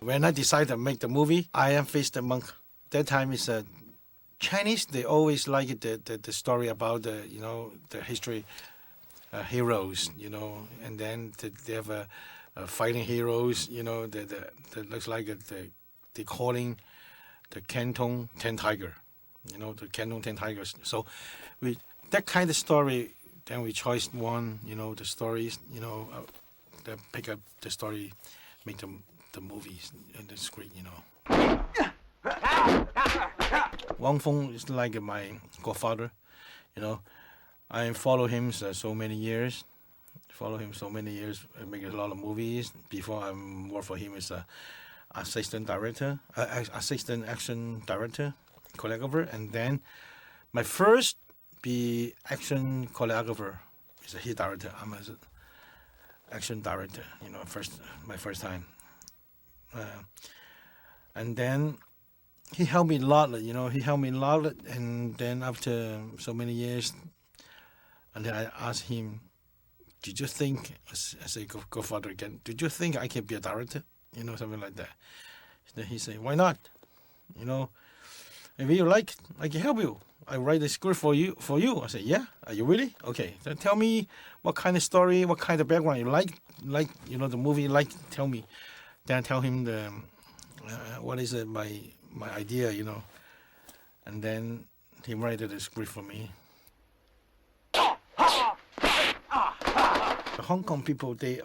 When I decided to make the movie, I Am Fist the Monk. That time is Chinese. They always like it, the story about the history heroes, and then they have fighting heroes, that looks like they calling the Canton Ten Tiger, the Canton Ten Tigers. So we that kind of story. Then we chose one, the stories, that pick up the story, make the movies and the script, Wang Feng is like my godfather, I follow him so many years. I make a lot of movies. Before I work for him as a assistant director, assistant action director, choreographer, and then my first be action choreographer is a hit director. I'm an action director, my first time. And then he helped me a lot, and then after so many years, and then I asked him, did you think, as a godfather again, did you think I can be a director? Something like that. Then he said, why not? If you like, I can help you. I write a script for you. I said, yeah, are you really? Okay, then tell me what kind of story, what kind of background you like, the movie you like, tell me. Then I tell him what is my idea, and then he write the script for me. The Hong Kong people, they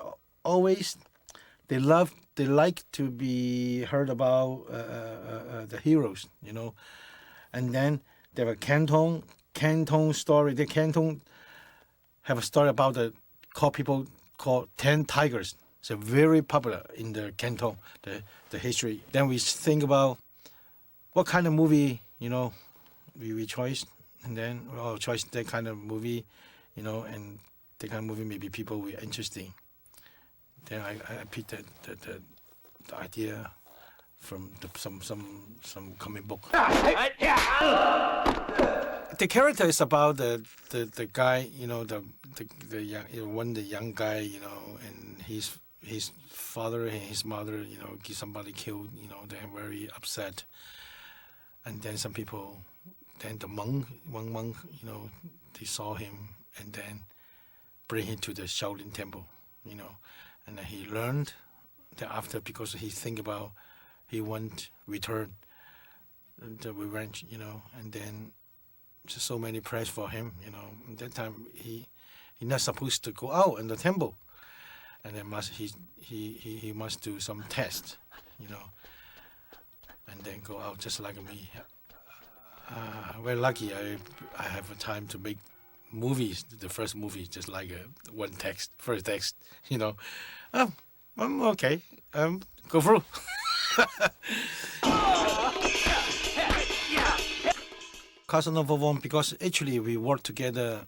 like to be heard about the heroes, and then they have a Canton story. The Canton have a story about people called 10 Tigers. It's very popular in the Canton, the history. Then we think about what kind of movie, we choose, and then we'll choose that kind of movie, and that kind of movie maybe people will interesting. Then I picked the idea from some comic book. The character is about the guy, the young guy, and his father and his mother, get somebody killed, they're very upset. And then some people, then one monk, they saw him and then bring him to the Shaolin temple, and then he learned that after, because he think about, he want return the revenge, and then just so many prayers for him, At that time he not supposed to go out in the temple, and then he must do some test, and then go out just like me. Very lucky I have a time to make movies. The first movie just like one text, first text, I'm okay, go through. Casanova Wong, because actually we worked together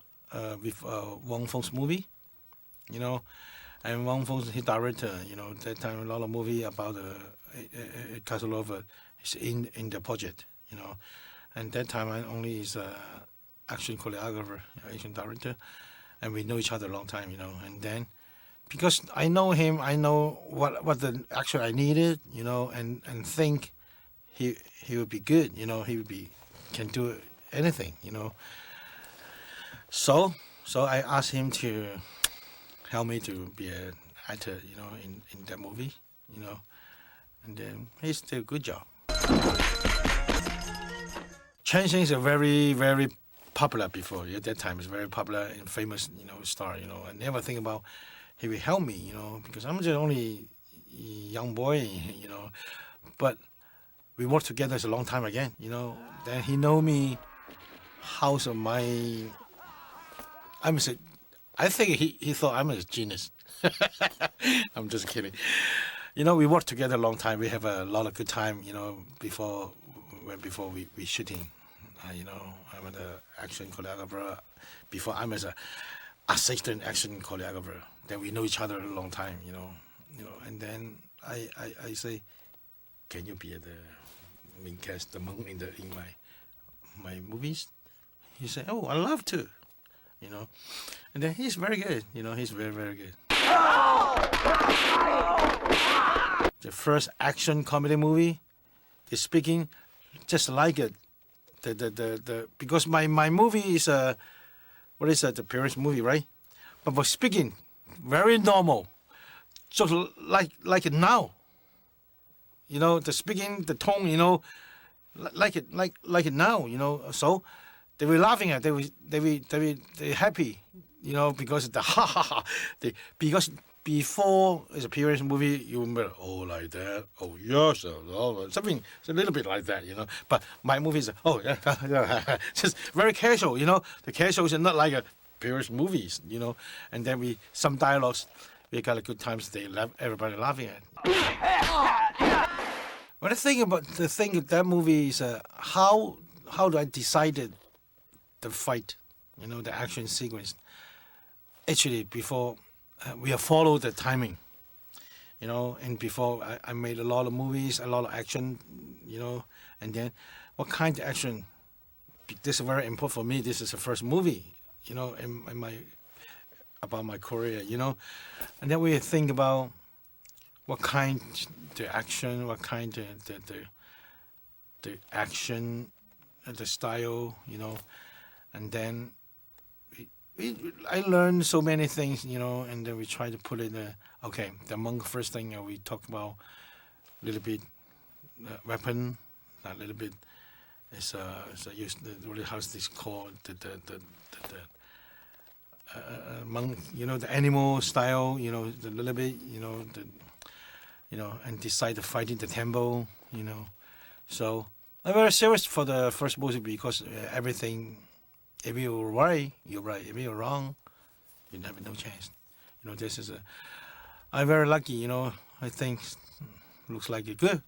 with Wang Feng's movie, and Wang Feng's his director, that time a lot of movie about Casanova is in the project, and that time I only is action choreographer, action director, and we know each other a long time, and then because I know him, I know what the action I needed, and think he would be good, he would be can do anything, So I asked him to help me to be an actor, in that movie, and then he's did a good job. Chen Xing is a very, very popular before. At that time, it's very popular and famous, star. I never think about he will help me, because I'm just only young boy, But we worked together a long time again, Then he know me. House of my. I think he thought I'm a genius. I'm just kidding. We worked together a long time. We have a lot of good time, before we shooting. I'm an action choreographer. Before I'm as a assistant action choreographer. Then we know each other a long time, And then I say, can you be the main cast, the monk in my movies? He said, oh, I love to, And then he's very good, he's very, very good. the first action comedy movie. They're speaking just like it. Because my movie is what is that, the parents movie, right? But for speaking, very normal, just like it now. The speaking, the tone, like it now. So they were laughing at, they happy, because the ha ha ha. Because before it's a parents movie, you remember, oh, like that, oh yes, something, it's a little bit like that. But my movie is oh yeah, yeah, just very casual. The casuals are not like a parents movies. And then some dialogues, we got a good times. Everybody laughing at. When I think about the thing of that movie is how do I decided the fight, the action sequence. Actually, before we have followed the timing, and before I made a lot of movies, a lot of action, and then what kind of action? This is very important for me. This is the first movie, in my about my career, and then we think about what kind the action, what kind the action, the style, and then I learned so many things, and then we try to put it. Okay, the among first thing we talk about a little bit weapon, a little bit. It's use the how's this called the among the animal style, the little bit, and decide to fight in the temple, So I'm very serious for the first movie because everything. If you're right, you're right. If you're wrong, you have no chance. This is I'm very lucky. I think looks like it good.